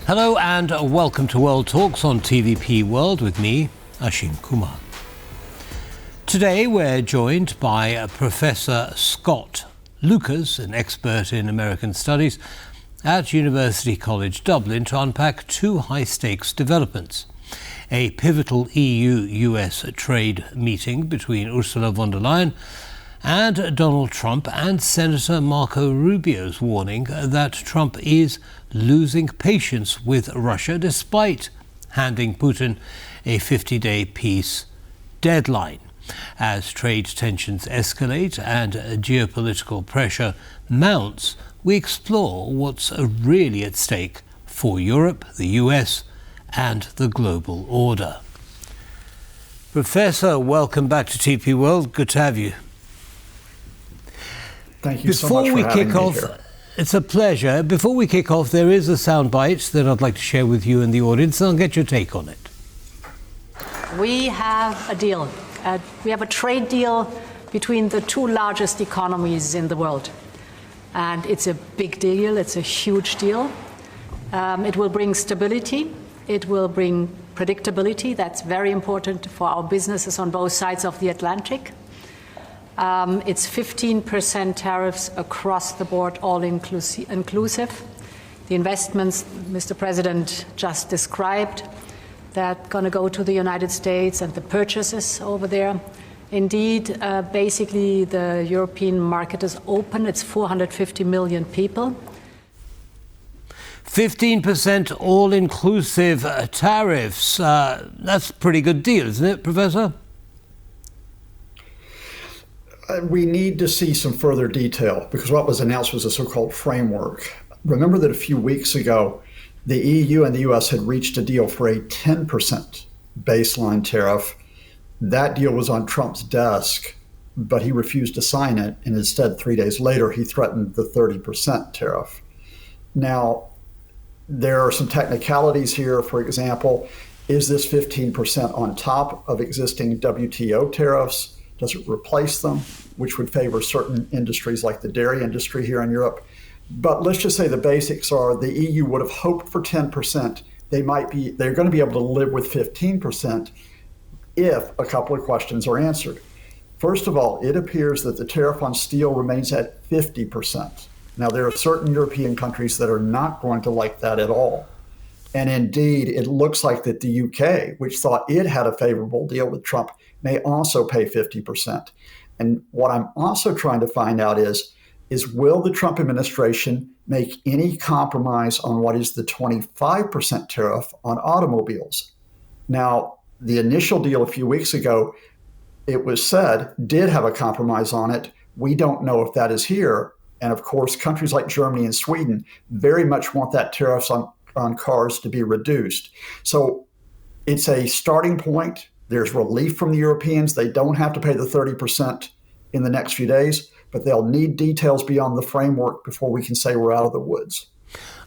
Hello and welcome to World Talks on TVP World with me, Ashim Kumar. Today we're joined by Professor Scott Lucas, an expert in American studies at University College Dublin, to unpack two high-stakes developments. A pivotal EU-US trade meeting between Ursula von der Leyen and Donald Trump, and Senator Marco Rubio's warning that Trump is losing patience with Russia despite handing Putin a 50-day peace deadline. As trade tensions escalate and geopolitical pressure mounts, we explore what's really at stake for Europe, the US, and the global order. Professor, welcome back to TP World. Good to have you. Thank you so much for having me here. It's a pleasure. Before we kick off, there is a soundbite that I'd like to share with you and the audience, and I'll get your take on it. We have a deal. We have a trade deal between the two largest economies in the world. And it's a big deal. It's a huge deal. It will bring stability. It will bring predictability. That's very important for our businesses on both sides of the Atlantic. It's 15% tariffs across the board, all inclusive. The investments Mr. President just described that going to go to the United States and the purchases over there. Indeed, basically the European market is open. It's 450 million people. 15% all-inclusive tariffs. That's a pretty good deal, isn't it, Professor? We need to see some further detail because what was announced was a so-called framework. Remember that a few weeks ago, the EU and the US had reached a deal for a 10% baseline tariff. That deal was on Trump's desk, but he refused to sign it. And instead, 3 days later, he threatened the 30% tariff. Now, there are some technicalities here. For example, is this 15% on top of existing WTO tariffs? Does it replace them, which would favor certain industries like the dairy industry here in Europe? But let's just say the basics are the EU would have hoped for 10%. They're going to be able to live with 15% if a couple of questions are answered. First of all, it appears that the tariff on steel remains at 50%. Now, there are certain European countries that are not going to like that at all. And indeed, it looks like that the UK, which thought it had a favorable deal with Trump, may also pay 50%. And what I'm also trying to find out is will the Trump administration make any compromise on what is the 25% tariff on automobiles? Now, the initial deal a few weeks ago, it was said, did have a compromise on it. We don't know if that is here. And of course, countries like Germany and Sweden very much want that tariffs on cars to be reduced. So it's a starting point. There's relief from the Europeans. They don't have to pay the 30% in the next few days, but they'll need details beyond the framework before we can say we're out of the woods.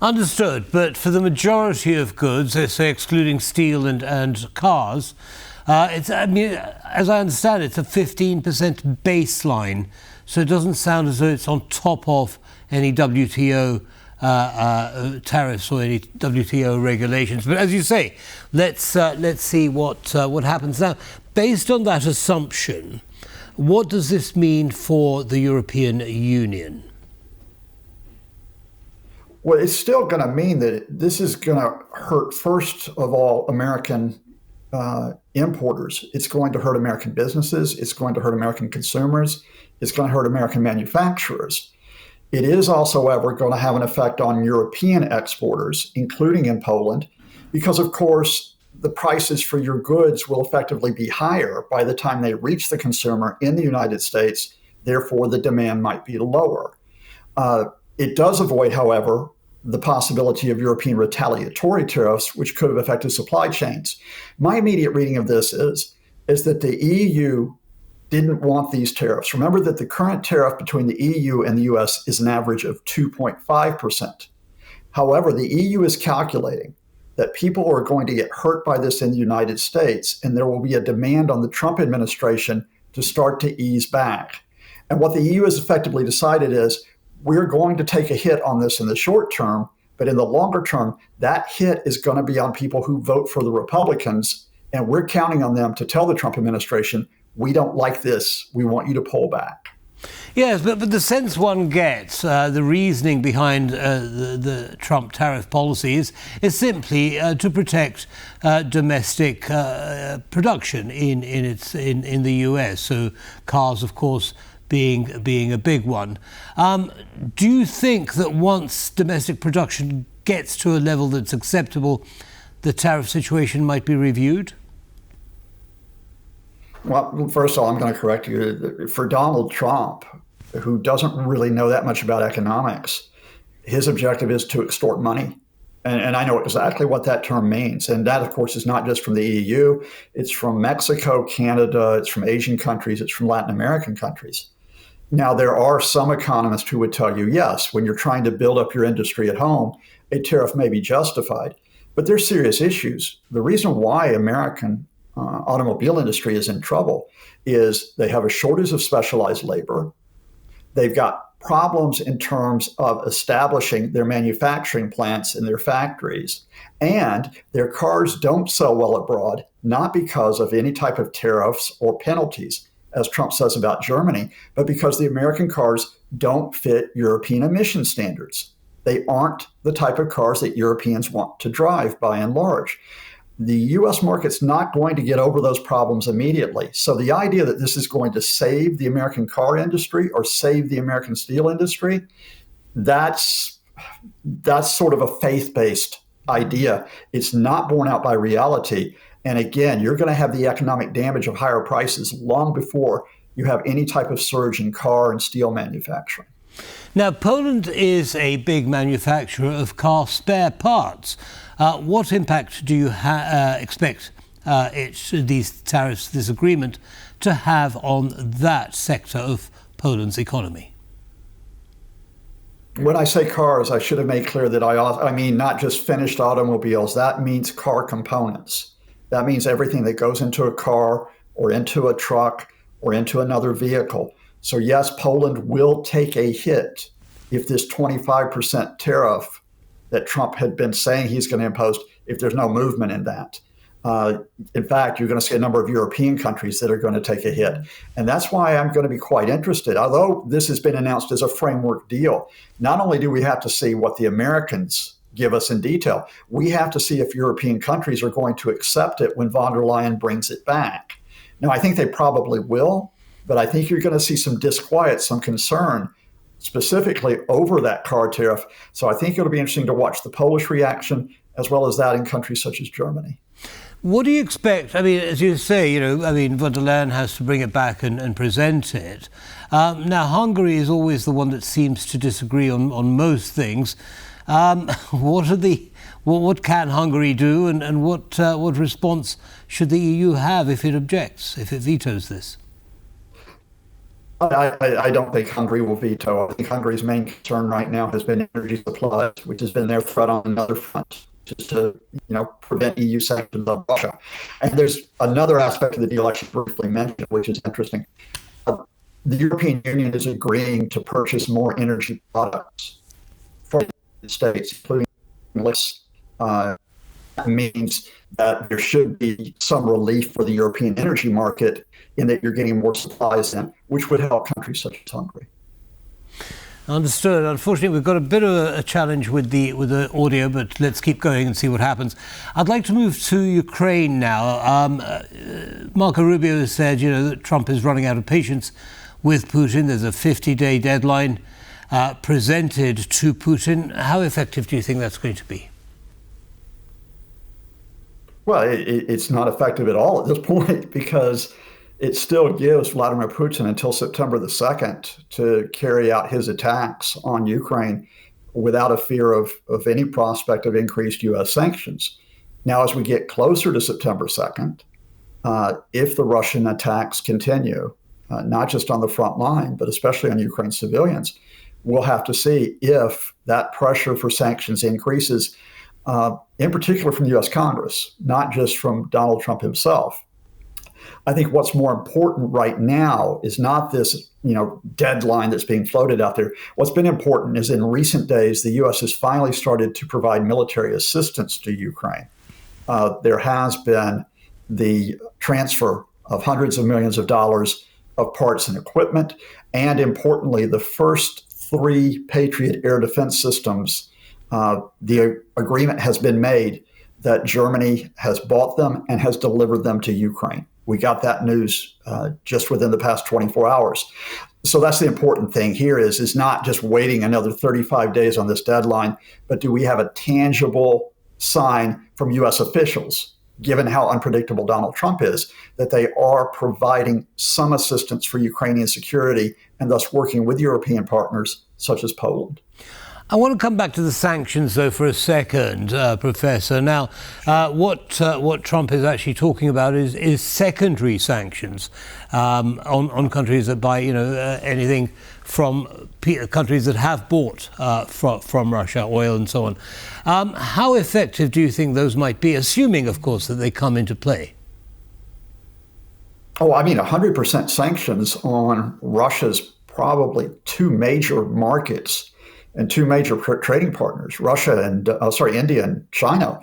Understood. But for the majority of goods, they say excluding steel and cars, as I understand, it's a 15% baseline. So it doesn't sound as though it's on top of any WTO tariffs or any WTO regulations. But as you say, let's see what happens now. Based on that assumption, what does this mean for the European Union? Well, it's still going to mean that this is going to hurt, first of all, American importers. It's going to hurt American businesses. It's going to hurt American consumers. It's going to hurt American manufacturers. It is also, however, going to have an effect on European exporters, including in Poland, because, of course, the prices for your goods will effectively be higher by the time they reach the consumer in the United States. Therefore, the demand might be lower. It does avoid, however, the possibility of European retaliatory tariffs, which could have affected supply chains. My immediate reading of this is that the EU didn't want these tariffs. Remember that the current tariff between the EU and the US is an average of 2.5%. However, the EU is calculating that people are going to get hurt by this in the United States, and there will be a demand on the Trump administration to start to ease back. And what the EU has effectively decided is we're going to take a hit on this in the short term, But in the longer term, that hit is going to be on people who vote for the Republicans. And we're counting on them to tell the Trump administration, we don't like this. We want you to pull back. Yes, but the sense one gets, the reasoning behind the Trump tariff policies is simply to protect domestic production in the US. So cars, of course, being a big one. Do you think that once domestic production gets to a level that's acceptable, the tariff situation might be reviewed? Well, first of all, I'm going to correct you. For Donald Trump, who doesn't really know that much about economics, his objective is to extort money. And I know exactly what that term means. And that, of course, is not just from the EU. It's from Mexico, Canada, it's from Asian countries, it's from Latin American countries. Now, there are some economists who would tell you, yes, when you're trying to build up your industry at home, a tariff may be justified. But there's serious issues. The reason why American automobile industry is in trouble is they have a shortage of specialized labor. They've got problems in terms of establishing their manufacturing plants in their factories. And their cars don't sell well abroad, not because of any type of tariffs or penalties, as Trump says about Germany, but because the American cars don't fit European emission standards. They aren't the type of cars that Europeans want to drive by and large. The US market's not going to get over those problems immediately. So the idea that this is going to save the American car industry or save the American steel industry, that's sort of a faith-based idea. It's not borne out by reality. And again, you're going to have the economic damage of higher prices long before you have any type of surge in car and steel manufacturing. Now, Poland is a big manufacturer of car spare parts. What impact do you expect these tariffs, this agreement, to have on that sector of Poland's economy? When I say cars, I should have made clear that I mean not just finished automobiles. That means car components. That means everything that goes into a car or into a truck or into another vehicle. So yes, Poland will take a hit if this 25% tariff that Trump had been saying he's going to impose, if there's no movement in that. In fact, you're going to see a number of European countries that are going to take a hit. And that's why I'm going to be quite interested. Although this has been announced as a framework deal, not only do we have to see what the Americans give us in detail, we have to see if European countries are going to accept it when von der Leyen brings it back. Now, I think they probably will, but I think you're going to see some disquiet, some concern, specifically over that car tariff. So I think it'll be interesting to watch the Polish reaction as well as that in countries such as Germany. What do you expect? I mean, as you say, von der Leyen has to bring it back and present it. Now, Hungary is always the one that seems to disagree on most things. What can Hungary do, and what response should the EU have if it objects, if it vetoes this? I don't think Hungary will veto. I think Hungary's main concern right now has been energy supplies, which has been their threat on another front, just to prevent EU sanctions on Russia. And there's another aspect of the deal I should briefly mention, which is interesting. The European Union is agreeing to purchase more energy products from the United States, including lists. That means that there should be some relief for the European energy market in that you're getting more supplies in, which would help countries such as Hungary. Understood. Unfortunately, we've got a bit of a challenge with the audio, but let's keep going and see what happens. I'd like to move to Ukraine now. Marco Rubio has said, that Trump is running out of patience with Putin. There's a 50-day deadline presented to Putin. How effective do you think that's going to be? Well, it's not effective at all at this point because it still gives Vladimir Putin until September the 2nd to carry out his attacks on Ukraine without a fear of any prospect of increased U.S. sanctions. Now, as we get closer to September 2nd, if the Russian attacks continue, not just on the front line, but especially on Ukraine civilians, we'll have to see if that pressure for sanctions increases, in particular from the U.S. Congress, not just from Donald Trump himself. I think what's more important right now is not this, deadline that's being floated out there. What's been important is in recent days, the U.S. has finally started to provide military assistance to Ukraine. There has been the transfer of hundreds of millions of dollars of parts and equipment, and importantly, the first 3 Patriot air defense systems. The agreement has been made that Germany has bought them and has delivered them to Ukraine. We got that news just within the past 24 hours. So that's the important thing here is not just waiting another 35 days on this deadline, but do we have a tangible sign from U.S. officials, given how unpredictable Donald Trump is, that they are providing some assistance for Ukrainian security and thus working with European partners such as Poland. I want to come back to the sanctions, though, for a second, Professor. Now, what Trump is actually talking about is secondary sanctions on countries that buy, anything from countries that have bought from Russia, oil and so on. How effective do you think those might be, assuming, of course, that they come into play? 100% sanctions on Russia's probably 2 major markets and 2 major trading partners, India and China,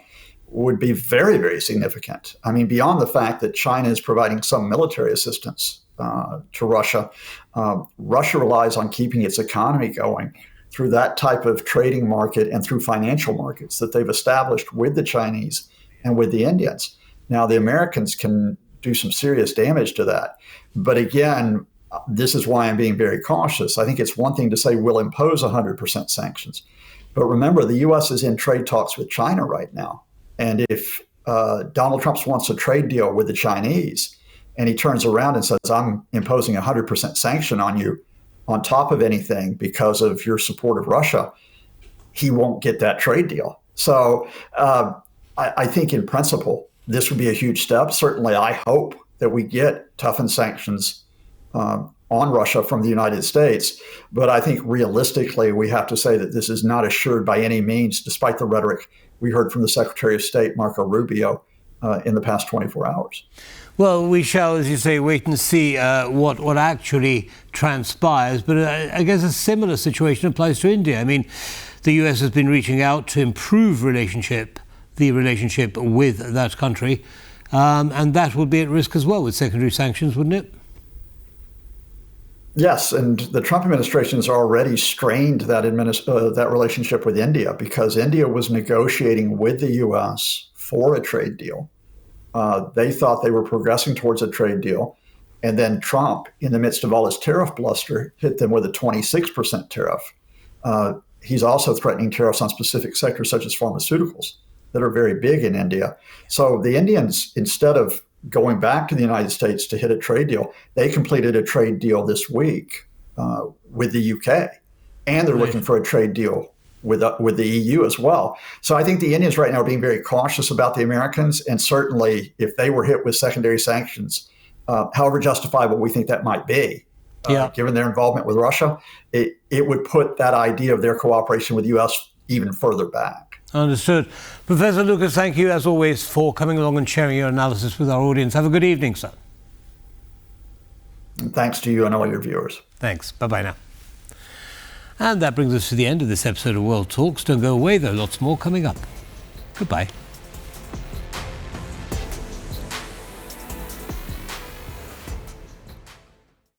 would be very, very significant. Beyond the fact that China is providing some military assistance to Russia, Russia relies on keeping its economy going through that type of trading market and through financial markets that they've established with the Chinese and with the Indians. Now, the Americans can do some serious damage to that. But again, this is why I'm being very cautious. I think it's one thing to say we'll impose 100% sanctions. But remember, the U.S. is in trade talks with China right now. And if Donald Trump wants a trade deal with the Chinese, and he turns around and says, I'm imposing 100% sanction on you on top of anything because of your support of Russia, he won't get that trade deal. So I think in principle, this would be a huge step. Certainly, I hope that we get toughened sanctions on Russia from the United States. But I think realistically, we have to say that this is not assured by any means, despite the rhetoric we heard from the Secretary of State, Marco Rubio, in the past 24 hours. Well, we shall, as you say, wait and see what actually transpires. But I guess a similar situation applies to India. The US has been reaching out to improve the relationship with that country. And that would be at risk as well with secondary sanctions, wouldn't it? Yes, and the Trump administration has already strained that relationship with India because India was negotiating with the U.S. for a trade deal. They thought they were progressing towards a trade deal. And then Trump, in the midst of all his tariff bluster, hit them with a 26% tariff. He's also threatening tariffs on specific sectors such as pharmaceuticals that are very big in India. So the Indians, instead of going back to the United States to hit a trade deal, they completed a trade deal this week with the UK. And they're looking for a trade deal with the EU as well. So I think the Indians right now are being very cautious about the Americans. And certainly if they were hit with secondary sanctions, however justifiable we think that might be, given their involvement with Russia, it would put that idea of their cooperation with the U.S. even further back. Understood. Professor Lucas, thank you as always for coming along and sharing your analysis with our audience. Have a good evening, sir. And thanks to you and all your viewers. Thanks. Bye-bye now. And that brings us to the end of this episode of World Talks. Don't go away, there are lots more coming up. Goodbye.